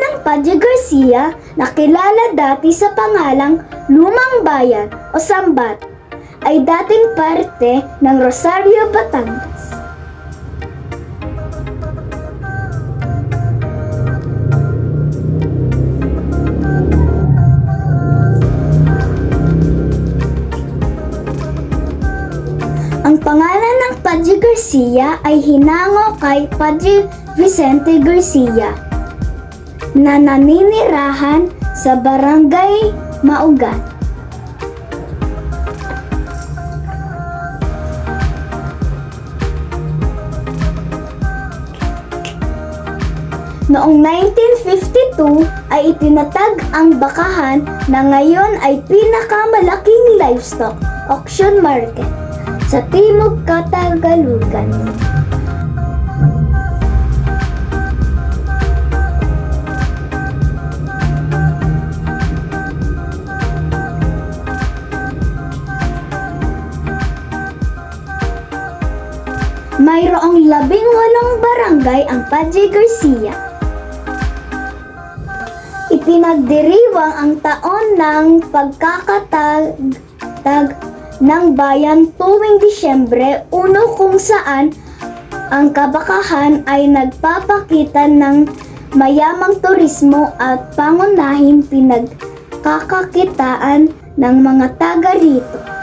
ng Padre Garcia na kilala dati sa pangalang Lumang Bayan o Sambat ay dating parte ng Rosario, Batangas. Ang pangalan ng Padre Garcia ay hinango kay Padre Vicente Garcia na naninirahan sa Barangay Maugat. Noong 1952 ay itinatag ang bakahan na ngayon ay pinakamalaking livestock auction market sa Timog Katagalugan. Mayroong 18 barangay ang Padre Garcia. Ipinagdiriwang ang taon ng pagkakatag ng bayan tuwing Disyembre 1 kung saan ang kabakahan ay nagpapakita ng mayamang turismo at pangunahing pinagkakakitaan ng mga taga rito.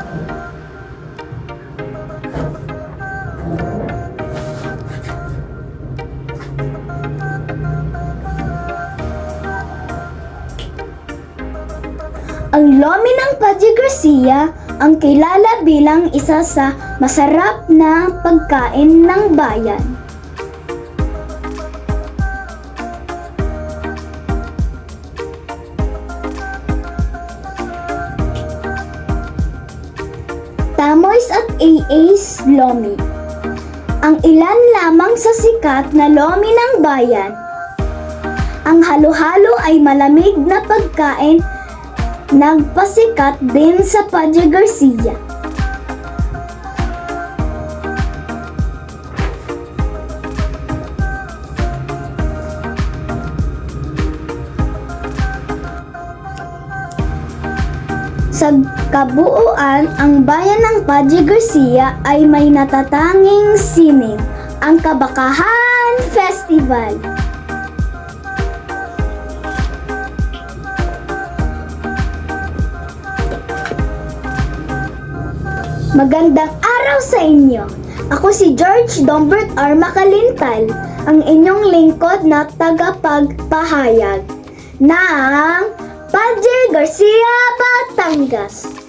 Ang lomi ng Padre Garcia ang kilala bilang isa sa masarap na pagkain ng bayan. Tamoys at AA's lomi. Ang ilan lamang sa sikat na lomi ng bayan. Ang halo-halo ay malamig na pagkain nagpasikat din sa Padre Garcia. Sa kabuuan, ang bayan ng Padre Garcia ay may natatanging sining, ang Kabakahan Festival. Magandang araw sa inyo! Ako si George Dombert R. Makalintal, ang inyong lingkod na tagapagpahayag ng Padre Garcia, Batangas.